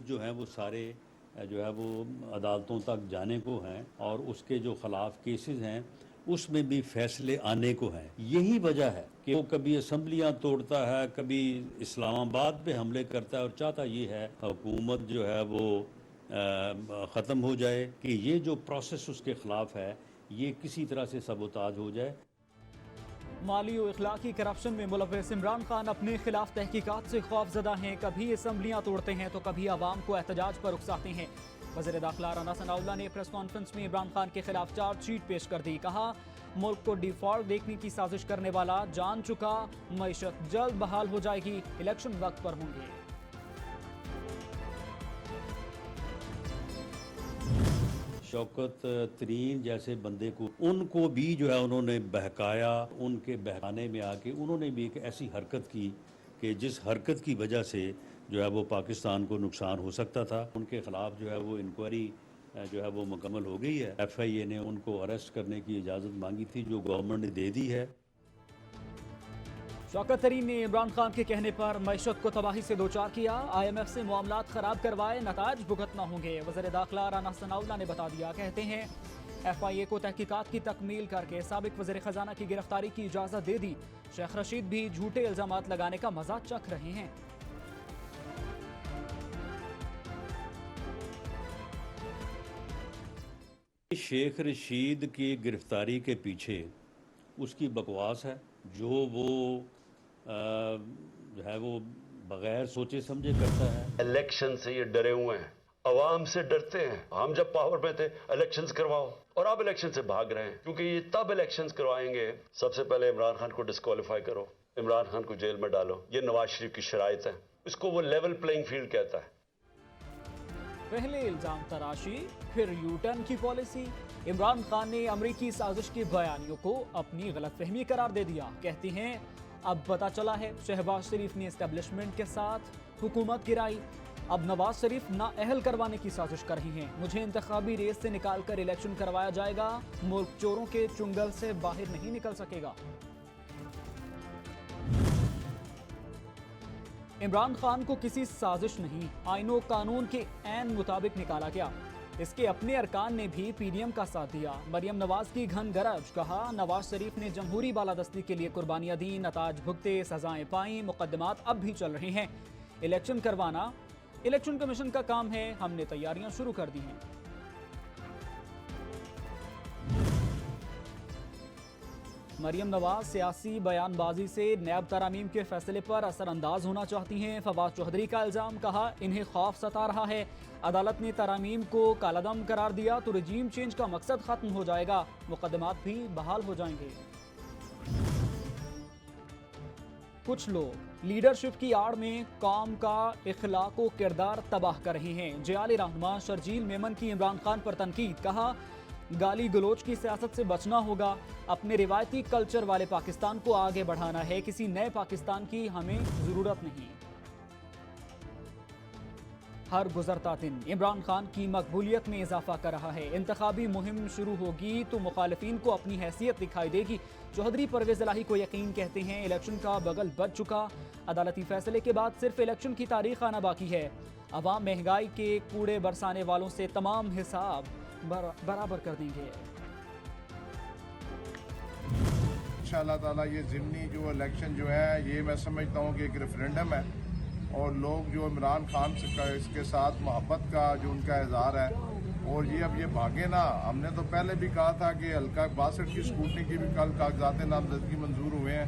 जो हैं वो सारे जो है वो अदालतों तक जाने को हैं और उसके जो खिलाफ केसेस हैं उसमें भी फैसले आने को हैं। यही वजह है कि वो कभी असम्बलियां तोड़ता है, कभी इस्लामाबाद पे हमले करता है और चाहता ये है हुकूमत जो है वो ख़त्म हो जाए, कि ये जो प्रोसेस उसके ख़िलाफ़ है ये किसी तरह से सबोताज हो जाए। माली और इखलाकी करप्शन में मुलव्वस इमरान खान अपने खिलाफ तहकीकात से खौफजदा हैं। कभी असम्बलियाँ तोड़ते हैं तो कभी आवाम को एहतजाज पर उकसाते हैं। वज़ीर दाखिला राना सनाउल्लाह ने प्रेस कॉन्फ्रेंस में इमरान खान के खिलाफ चार्जशीट पेश कर दी। कहा, मुल्क को डिफॉल्ट देखने की साजिश करने वाला जान चुका, मईशत जल्द बहाल हो जाएगी, इलेक्शन वक्त पर होंगे। शौकत तरीन जैसे बंदे को उनको भी जो है उन्होंने बहकाया। उनके बहकाने में आके उन्होंने भी एक ऐसी हरकत की कि जिस हरकत की वजह से जो है वो पाकिस्तान को नुकसान हो सकता था। उनके ख़िलाफ़ जो है वो इंक्वायरी जो है वो मुकम्मल हो गई है। FIA ने उनको अरेस्ट करने की इजाज़त मांगी थी जो गवर्नमेंट ने दे दी है। शौकत तरीन ने इमरान खान के कहने पर मईशत को तबाही से दो चार किया, IMF से मामलात खराब करवाए, नताज भुगतना होंगे। वज़ीर दाखिला राना सनाउल्लाह ने बता दिया। कहते हैं, FIA को तहकीकात की तकमील करके साबिक वज़ीर ख़जाना की गिरफ्तारी की इजाज़त दे दी। शेख रशीद भी झूठे इल्ज़ामात लगाने का मज़ा चख रहे हैं। शेख रशीद की गिरफ्तारी के पीछे उसकी बकवास है, जो वो जो है वो बगैर सोचे समझे करता है। इलेक्शन से ये डरे हुए हैं, अवाम से डरते हैं। हम जब पावर में थे इलेक्शंस करवाओ, और अब इलेक्शन से भाग रहे हैं क्योंकि ये तब इलेक्शंस करवाएंगे। सबसे पहले इमरान खान को डिस्क्वालीफाई करो, इमरान खान को जेल में डालो। ये नवाज शरीफ की शराइत है, इसको वो लेवल प्लेइंग फील्ड कहता है। पहले इल्जाम तराशी, फिर यूटर्न की पॉलिसी। इमरान खान ने अमरीकी साजिश के बयानियों को अपनी गलतफहमी करार दे दिया। कहती हैं, अब पता चला है शहबाज शरीफ ने एस्टेब्लिशमेंट के साथ हुकूमत गिराई, अब नवाज शरीफ नाअहल करवाने की साजिश कर रही हैं। मुझे इंतखाबी रेस से निकालकर इलेक्शन करवाया जाएगा, मुल्क चोरों के चुंगल से बाहर नहीं निकल सकेगा। इमरान खान को किसी साजिश नहीं, आईनो कानून के ऐन मुताबिक निकाला गया। इसके अपने अरकान ने भी PDM का साथ दिया। मरियम नवाज की घन गरज। कहा, नवाज शरीफ ने जमहूरी बालादस्ती के लिए कुर्बानियां दी, नताज भुगते, सजाएं पाई, मुकदमात अब भी चल रहे हैं। इलेक्शन करवाना इलेक्शन कमीशन का काम है, हमने तैयारियां शुरू कर दी हैं। मरियम नवाज सियासी बयानबाजी से नैब तरामीम के फैसले पर असरअंदाज होना चाहती हैं। फवाद चौधरी का इल्जाम। कहा, इन्हें खौफ सता रहा है। अदालत ने तरामीम को कालादम करार दिया तो रजीम चेंज का मकसद खत्म हो जाएगा, मुकदमात भी बहाल हो जाएंगे। कुछ लोग लीडरशिप की आड़ में कौम का इखलाक व किरदार तबाह कर रहे हैं। जयाली रहनुमा शर्जील मेमन की इमरान खान पर तनकीद। कहा, गाली गलोच की सियासत से बचना होगा, अपने रिवायती कल्चर वाले पाकिस्तान को आगे बढ़ाना है, किसी नए पाकिस्तान की हमें जरूरत नहीं। हर गुजरता दिन इमरान खान की मकबूलियत में इजाफा कर रहा है। इंतखाबी मुहिम शुरू होगी तो मुखालिफिन को अपनी हैसियत दिखाई देगी। चौधरी परवेज इलाही को यकीन। कहते हैं, इलेक्शन का बगल बच चुका, अदालती फैसले के बाद सिर्फ इलेक्शन की तारीख आना बाकी है। अवाम महंगाई के कूड़े बरसाने वालों से तमाम हिसाब बराबर कर देंगे। इंशाअल्लाह ताला ये ज़िमनी जो इलेक्शन जो है, ये मैं समझता हूँ कि एक रेफरेंडम है और लोग जो इमरान खान से इसके साथ मोहब्बत का जो उनका इजहार है, और ये अब ये भागे ना। हमने तो पहले भी कहा था कि हल्का 62 की स्कूटनी की भी कल कागजात नामजदगी मंजूर हुए हैं,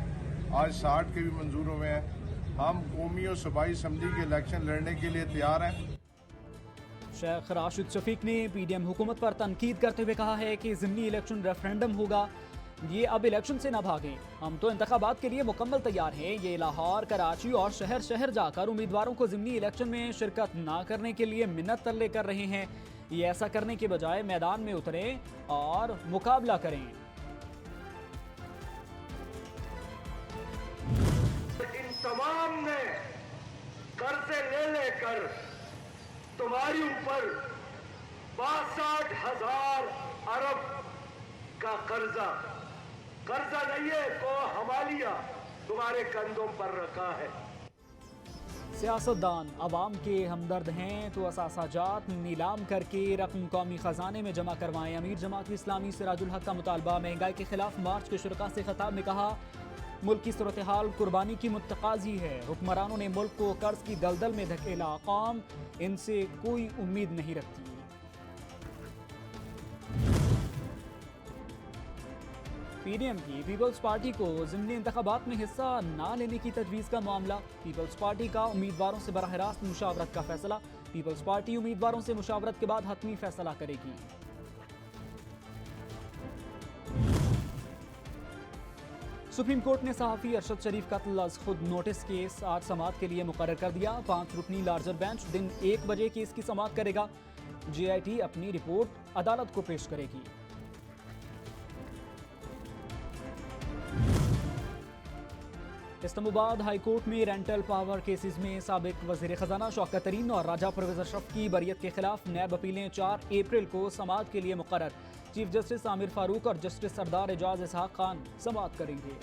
आज 60 के भी मंजूर हुए हैं। हम कौमी और सूबाई असम्बली के इलेक्शन लड़ने के लिए तैयार हैं। शेख राशिद शफीक ने PDM हुकूमत पर तनकीद करते हुए कहा है कि ज़िमनी इलेक्शन रेफरेंडम होगा, ये अब इलेक्शन से न भागें। हम तो इंतखाबात के लिए मुकम्मल तैयार हैं। ये लाहौर, कराची और शहर शहर जाकर उम्मीदवारों को ज़िमनी इलेक्शन में शिरकत न करने के लिए मिन्नत तरले कर रहे हैं। ये ऐसा करने के बजाय मैदान में उतरें और मुकाबला करें। इन तमाम ने कर्जे ले लेकर तुम्हारी ऊपर 62,000 अरब का कर्जा नहीं है, को हवालिया तुम्हारे कंधों पर रखा है। सियासतदान अवाम के हमदर्द हैं तो असासाजात नीलाम करके रकम कौमी खजाने में जमा करवाएं। अमीर जमात इस्लामी सिराजुल हक का मुतालबा। महंगाई के खिलाफ मार्च के शुरका से खिताब में कहा, मुल्क की सूरत हाल कुर्बानी की मुतकाजी है। हुक्मरानों ने मुल्क को कर्ज की दलदल में धकेला, कौम इनसे कोई उम्मीद नहीं रखती। पीडीएम की पीपल्स पार्टी को ज़िमनी इंतखाबात में हिस्सा न लेने की तजवीज़ का मामला। पीपल्स पार्टी का उम्मीदवारों से बराह रास्त मुशावरत का फैसला। पीपल्स पार्टी उम्मीदवारों से मुशावरत के बाद हतमी फैसला करेगी। सुप्रीम कोर्ट ने सहाफ़ी अरशद शरीफ कत्ल अज़ खुद नोटिस केस आज समाअत के लिए मुकर्रर कर दिया। 5 रुकनी लार्जर बेंच दिन 1 बजे केस की समाअत करेगा। JIT अपनी रिपोर्ट अदालत को पेश करेगी। इस्लामाबाद हाई कोर्ट में रेंटल पावर केसेस में साबिक वज़ीर ख़जाना शौकत तरीन और राजा परवेज़ अशरफ की बरियत के खिलाफ नैब अपीलें 4 अप्रैल को समाअत के लिए मुकर्रर। चीफ जस्टिस आमिर फारूक और जस्टिस सरदार एजाज इसहाक खान समाअत करेंगे।